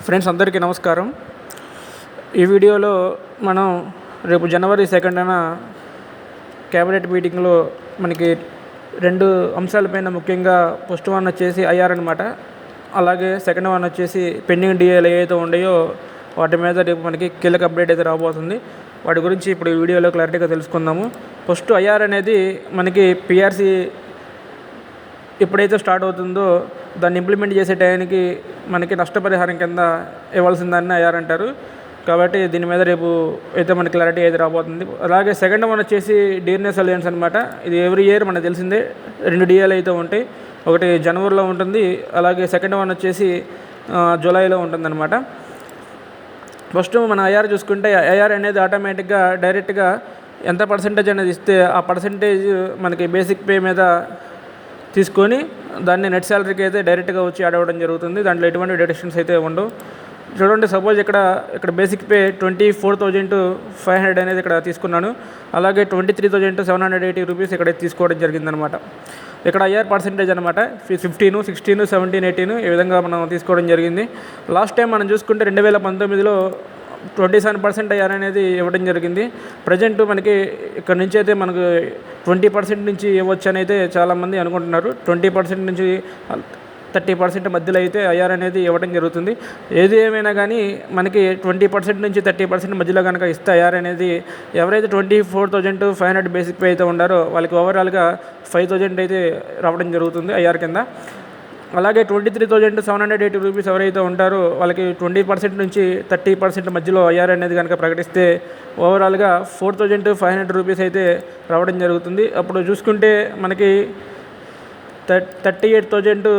Friends అందరికీ నమస్కారం. ఈ వీడియోలో మనం రేపు జనవరి 2న క్యాబినెట్ మీటింగ్లో మనకి 2 అంశాలపైన ముఖ్యంగా ఫస్ట్ వన్ వచ్చేసి ఐఆర్ అనమాట. అలాగే సెకండ్ వన్ వచ్చేసి పెండింగ్ డిఏలు ఏవైతే ఉన్నాయో వాటి మీద రేపు మనకి కీలక అప్డేట్ అయితే రాబోతుంది. వాటి గురించి ఇప్పుడు ఈ వీడియోలో క్లారిటీగా తెలుసుకుందాము. ఫస్ట్ ఐఆర్ అనేది మనకి పిఆర్సీ ఎప్పుడైతే స్టార్ట్ అవుతుందో దాన్ని ఇంప్లిమెంట్ చేసే టైంకి మనకి నష్టపరిహారం కింద ఇవ్వాల్సిందాన్ని ఐఆర్ అంటారు. కాబట్టి దీని మీద రేపు అయితే మనకి క్లారిటీ అయితే రాబోతుంది. అలాగే సెకండ్ వన్ వచ్చేసి డిఆర్ఎస్ అలయన్స్ అనమాట. ఇది ఎవ్రీ ఇయర్ మనకు తెలిసిందే 2 డిఏలు అయితే ఉంటాయి. ఒకటి జనవరిలో ఉంటుంది, అలాగే సెకండ్ వన్ వచ్చేసి జూలైలో ఉంటుందన్నమాట. ఫస్ట్ మన ఐఆర్ చూసుకుంటే ఐఆర్ అనేది ఆటోమేటిక్గా డైరెక్ట్గా ఎంత పర్సంటేజ్ అనేది ఇస్తే ఆ పర్సంటేజ్ మనకి బేసిక్ పే మీద తీసుకొని దాన్ని నెట్ శాలరీకి అయితే డైరెక్ట్గా వచ్చి యాడ్ అవ్వడం జరుగుతుంది. దాంట్లో ఎటువంటి డిడక్షన్స్ అయితే ఉండవు. చూడండి, సపోజ్ ఇక్కడ బేసిక్ పే 24,500 అనేది ఇక్కడ తీసుకున్నాను. అలాగే 23,780 రూపీస్ ఇక్కడ తీసుకోవడం జరిగిందనమాట. ఇక్కడ ఐఆర్ పర్సెంటేజ్ అనమాట 15, 16, 17, 18 ఈ విధంగా మనం తీసుకోవడం జరిగింది. లాస్ట్ టైం మనం చూసుకుంటే 2019లో 27% ఐఆర్ అనేది ఇవ్వడం జరిగింది. ప్రజెంట్ మనకి ఇక్కడ నుంచి అయితే మనకు 20% నుంచి ఇవ్వచ్చు అని అయితే చాలామంది అనుకుంటున్నారు. 20% నుంచి 30% మధ్యలో అయితే ఐఆర్ అనేది ఇవ్వడం జరుగుతుంది. ఏది ఏమైనా కానీ మనకి 20% నుంచి 30% మధ్యలో కనుక ఇస్తే ఐఆర్ అనేది ఎవరైతే 24,500 బేసిక్ పే అయితే ఉండారో వాళ్ళకి ఓవరాల్గా 5,000 అయితే రావడం జరుగుతుంది ఐఆర్ కింద. అలాగే 23,780 రూపీస్ ఎవరైతే ఉంటారో వాళ్ళకి 20% నుంచి 30% మధ్యలో ఐఆర్ అనేది కనుక ప్రకటిస్తే ఓవరాల్గా 4,500 రూపీస్ అయితే రావడం జరుగుతుంది. అప్పుడు చూసుకుంటే మనకి 38,000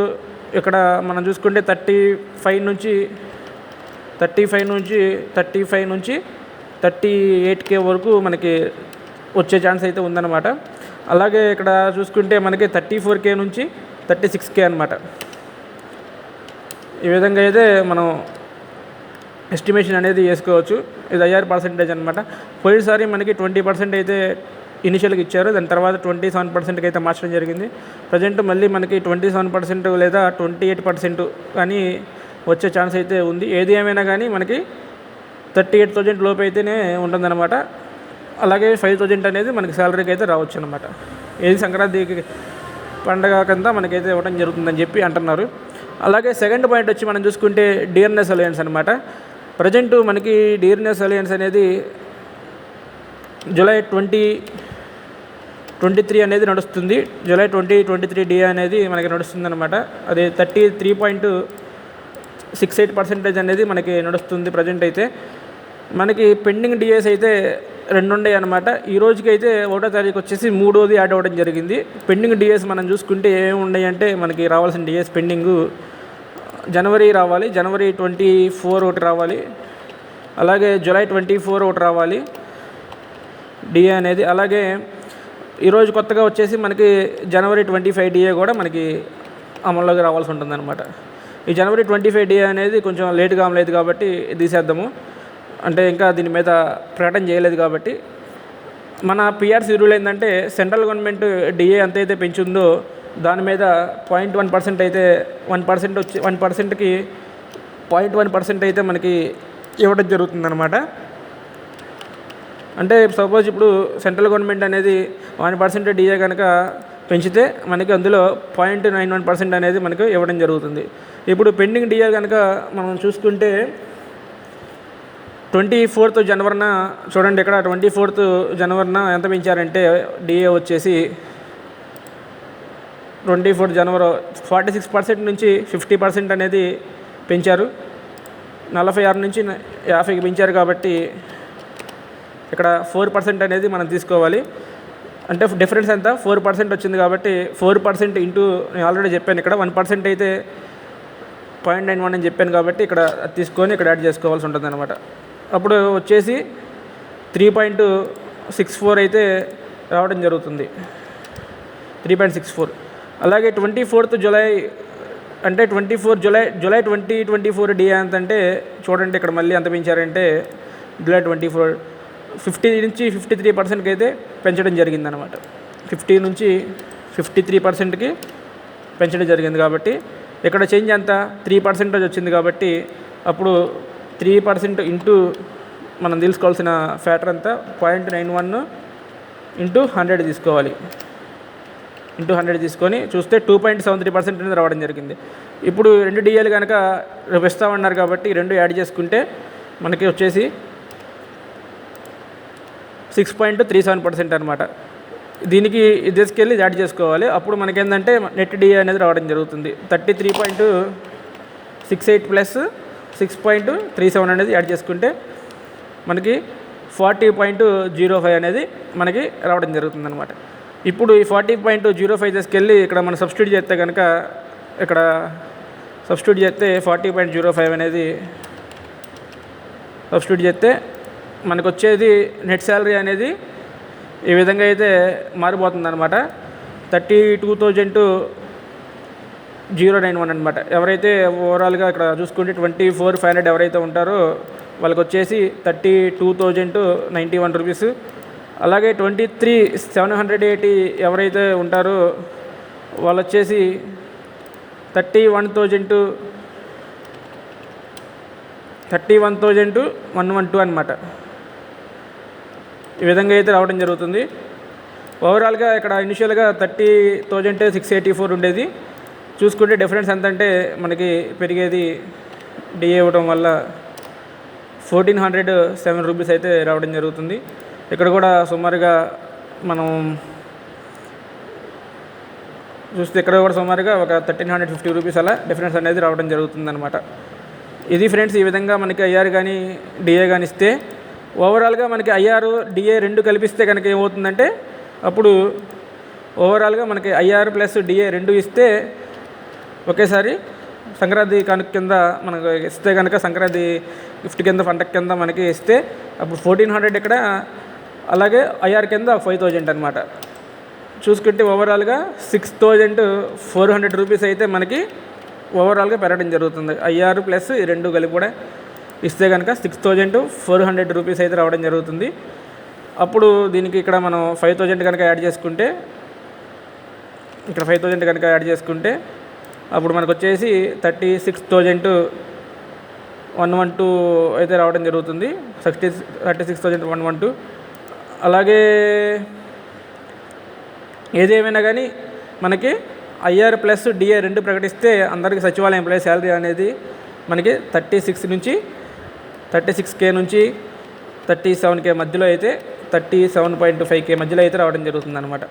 ఇక్కడ మనం చూసుకుంటే 35 నుంచి 38K వరకు మనకి వచ్చే ఛాన్స్ అయితే ఉందన్నమాట. అలాగే ఇక్కడ చూసుకుంటే మనకి 34K నుంచి 36K అనమాట. ఈ విధంగా అయితే మనం ఎస్టిమేషన్ అనేది వేసుకోవచ్చు. ఇది ఐఆర్ పర్సెంటేజ్ అనమాట. పోయినసారి మనకి 20% అయితే ఇనిషియల్గా ఇచ్చారు, దాని తర్వాత 27%కి అయితే మార్చడం జరిగింది. ప్రజెంట్ మళ్ళీ మనకి 27% లేదా 28% కానీ వచ్చే ఛాన్స్ అయితే ఉంది. ఏది ఏమైనా కానీ మనకి 38,000 లోపు అయితేనే ఉంటుందన్నమాట. అలాగే 5,000 అనేది మనకి శాలరీకి అయితే రావచ్చు అనమాట. ఏది సంక్రాంతికి పండగ కింద మనకైతే ఇవ్వడం జరుగుతుందని చెప్పి అంటున్నారు. అలాగే సెకండ్ పాయింట్ వచ్చి మనం చూసుకుంటే డిఆర్ఎస్ అలయన్స్ అనమాట. ప్రజెంట్ మనకి డిఆర్ఎస్ అలయన్స్ అనేది జూలై 2023 అనేది నడుస్తుంది. జూలై 2023 డిఏ అనేది మనకి నడుస్తుంది అనమాట. అది 33.68% అనేది మనకి నడుస్తుంది ప్రజెంట్ అయితే. మనకి పెండింగ్ డిఏస్ అయితే 2 ఉన్నాయి అనమాట. ఈ రోజుకి అయితే 1వ తారీఖు వచ్చేసి 3వది యాడ్ అవ్వడం జరిగింది. పెండింగ్ డిఎస్ మనం చూసుకుంటే ఏమి ఉన్నాయి అంటే మనకి రావాల్సిన డిఎస్ పెండింగ్ జనవరి రావాలి, జనవరి 24 ఒకటి రావాలి, అలాగే జూలై 24 ఒకటి రావాలి డిఏ అనేది. అలాగే ఈరోజు కొత్తగా వచ్చేసి మనకి జనవరి 25 డిఏ కూడా మనకి అమల్లోకి రావాల్సి ఉంటుందన్నమాట. ఈ జనవరి 25 డిఏ అనేది కొంచెం లేట్గా అమలైంది కాబట్టి తీసేద్దాము. అంటే ఇంకా దీని మీద ప్రకటన చేయలేదు కాబట్టి. మన పిఆర్సీ రూల్ ఏంటంటే సెంట్రల్ గవర్నమెంట్ డిఏ ఎంతైతే పెంచుందో దాని మీద 0.1% అయితే 1% వచ్చి 1%కి 0.1% అయితే మనకి ఇవ్వడం జరుగుతుందన్నమాట. అంటే సపోజ్ ఇప్పుడు సెంట్రల్ గవర్నమెంట్ అనేది 1% డిఏ కనుక పెంచితే మనకి అందులో 0.91% అనేది మనకు ఇవ్వడం జరుగుతుంది. ఇప్పుడు పెండింగ్ డిఏ కనుక మనం చూసుకుంటే 24th జనవరిన చూడండి, ఇక్కడ 24th జనవరిన ఎంత పెంచారంటే డిఏ వచ్చేసి 24 జనవరి 46% నుంచి 50% అనేది పెంచారు. 46 నుంచి 50కి పెంచారు కాబట్టి ఇక్కడ 4% అనేది మనం తీసుకోవాలి. అంటే డిఫరెన్స్ ఎంత 4% వచ్చింది కాబట్టి 4% ఇంటూ నేను ఆల్రెడీ చెప్పాను, ఇక్కడ 1% అయితే 0.91 అని చెప్పాను కాబట్టి ఇక్కడ తీసుకొని ఇక్కడ యాడ్ చేసుకోవాల్సి ఉంటుంది అనమాట. అప్పుడు వచ్చేసి 3.64 అయితే రావడం జరుగుతుంది, 3.64. అలాగే 24th జూలై అంటే 24 జూలై 2024 డిఏ అంటే చూడండి, ఇక్కడ మళ్ళీ ఎంత పెంచారంటే జూలై 24 50 నుంచి 53%కి అయితే పెంచడం జరిగిందనమాట. 50 నుంచి 53%కి పెంచడం జరిగింది కాబట్టి ఇక్కడ చేంజ్ అంతా 3% వచ్చింది కాబట్టి అప్పుడు 3% ఇంటూ మనం తీసుకోవాల్సిన ఫ్యాక్టర్ అంతా 0.91 ఇంటూ 100 తీసుకోవాలి. ఇంటూ 100 తీసుకొని చూస్తే 2.73% అనేది రావడం జరిగింది. ఇప్పుడు 2 డిఏలు కనుక రేపు ఇస్తామన్నారు కాబట్టి 2 యాడ్ చేసుకుంటే మనకి వచ్చేసి 6.37% అనమాట. దీనికి తీసుకెళ్ళి యాడ్ చేసుకోవాలి. అప్పుడు మనకేంటంటే నెట్ డిఏ అనేది రావడం జరుగుతుంది. 33.68 ప్లస్ 6.37 అనేది యాడ్ చేసుకుంటే మనకి 40.05 అనేది మనకి రావడం జరుగుతుంది అనమాట. ఇప్పుడు ఈ 40.05 తీసుకెళ్ళి ఇక్కడ మనం సబ్స్టిట్యూట్ చేస్తే కనుక ఇక్కడ సబ్స్టిట్యూట్ చేస్తే 40.05 అనేది సబ్స్టిట్యూట్ చేస్తే మనకు వచ్చేది నెట్ శాలరీ అనేది ఈ విధంగా అయితే మారిపోతుంది అనమాట. 32,091 అనమాట. ఎవరైతే ఓవరాల్గా ఇక్కడ చూసుకుంటే 24,500 ఎవరైతే ఉంటారో వాళ్ళకి వచ్చేసి 32,091 రూపీస్. అలాగే 23,780 ఎవరైతే ఉంటారో వాళ్ళు వచ్చేసి 31,112 అనమాట. ఈ విధంగా అయితే రావడం జరుగుతుంది. ఓవరాల్గా ఇక్కడ ఇనిషియల్గా 30,684 ఉండేది. చూసుకుంటే డిఫరెన్స్ ఎంత అంటే మనకి పెరిగేది డిఏ ఇవ్వడం వల్ల 1,407 రూపీస్ అయితే రావడం జరుగుతుంది. ఇక్కడ కూడా సుమారుగా మనం చూస్తే ఇక్కడ కూడా సుమారుగా ఒక 1,350 రూపీస్ అలా డిఫరెన్స్ అనేది రావడం జరుగుతుంది అనమాట. ఇది ఫ్రెండ్స్, ఈ విధంగా మనకి ఐఆర్ కానీ డిఏ కానీ ఇస్తే ఓవరాల్గా మనకి ఐఆర్ డిఏ రెండు కలిపిస్తే కనుక ఏమవుతుందంటే అప్పుడు ఓవరాల్గా మనకి ఐఆర్ ప్లస్ డిఏ రెండు ఇస్తే ఒకేసారి సంక్రాంతి కానుక కింద మనకు ఇస్తే కనుక సంక్రాంతి గిఫ్ట్ కింద పండగ కింద మనకి ఇస్తే అప్పుడు 1,400 ఇక్కడ, అలాగే ఐఆర్ కింద 5,000 అనమాట. చూసుకుంటే ఓవరాల్గా 6,400 రూపీస్ అయితే మనకి ఓవరాల్గా పెరగడం జరుగుతుంది. ఐఆర్ ప్లస్ ఈ రెండు కలిపి కూడా ఇస్తే కనుక 6,400 రూపీస్ అయితే రావడం జరుగుతుంది. అప్పుడు దీనికి ఇక్కడ మనం 5,000 కనుక యాడ్ చేసుకుంటే ఇక్కడ 5,000 కనుక యాడ్ చేసుకుంటే అప్పుడు మనకు వచ్చేసి 36,112 అయితే రావడం జరుగుతుంది. 36,112. అలాగే ఏదేమైనా కానీ మనకి ఐఆర్ ప్లస్ డిఏ రెండు ప్రకటిస్తే అందరికీ సచివాలయం ఎంప్లాయీ శాలరీ అనేది మనకి 36K నుంచి 37K మధ్యలో అయితే 37.5K మధ్యలో అయితే రావడం జరుగుతుంది అనమాట.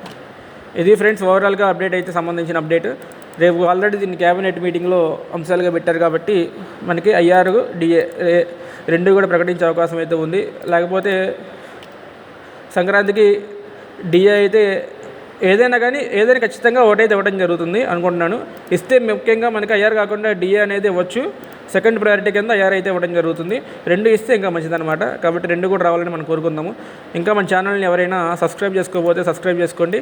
ఇది ఫ్రెండ్స్ ఓవరాల్గా అప్డేట్ అయితే సంబంధించిన అప్డేట్. రేపు ఆల్రెడీ దీన్ని క్యాబినెట్ మీటింగ్లో అంశాలుగా పెట్టారు కాబట్టి మనకి ఐఆర్ డిఏ రెండు కూడా ప్రకటించే అవకాశం అయితే ఉంది. లేకపోతే సంక్రాంతికి డిఏ అయితే ఏదైనా ఖచ్చితంగా ఒకటైతే ఇవ్వడం జరుగుతుంది అనుకుంటున్నాను. ఇస్తే ముఖ్యంగా మనకి ఐఆర్ కాకుండా డిఏ అనేది ఇవ్వచ్చు. సెకండ్ ప్రయారిటీ కింద ఐఆర్ అయితే ఇవ్వడం జరుగుతుంది. రెండు ఇస్తే ఇంకా మంచిదన్నమాట. కాబట్టి రెండు కూడా రావాలని మనం కోరుకుందాము. ఇంకా మన ఛానల్ని ఎవరైనా సబ్స్క్రైబ్ చేసుకోకపోతే సబ్స్క్రైబ్ చేసుకోండి.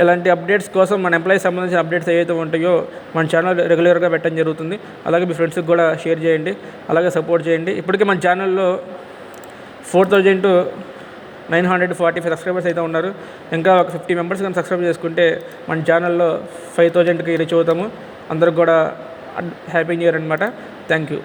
ఇలాంటి అప్డేట్స్ కోసం మన ఎంప్లాయీస్ సంబంధించిన అప్డేట్స్ ఏవైతే ఉంటాయో మన ఛానల్ రెగ్యులర్గా పెట్టడం జరుగుతుంది. అలాగే మీ ఫ్రెండ్స్కి కూడా షేర్ చేయండి, అలాగే సపోర్ట్ చేయండి. ఇప్పటికే మన ఛానల్లో 4,945 సబ్స్క్రైబర్స్ అయితే ఉన్నారు. ఇంకా ఒక 50 మెంబర్స్ కానీ సబ్స్క్రైబ్ చేసుకుంటే మన ఛానల్లో 5,000కి రీచ్ అవుతాము. అందరికి కూడా హ్యాపీ న్యూ ఇయర్ అనమాట. Thank you.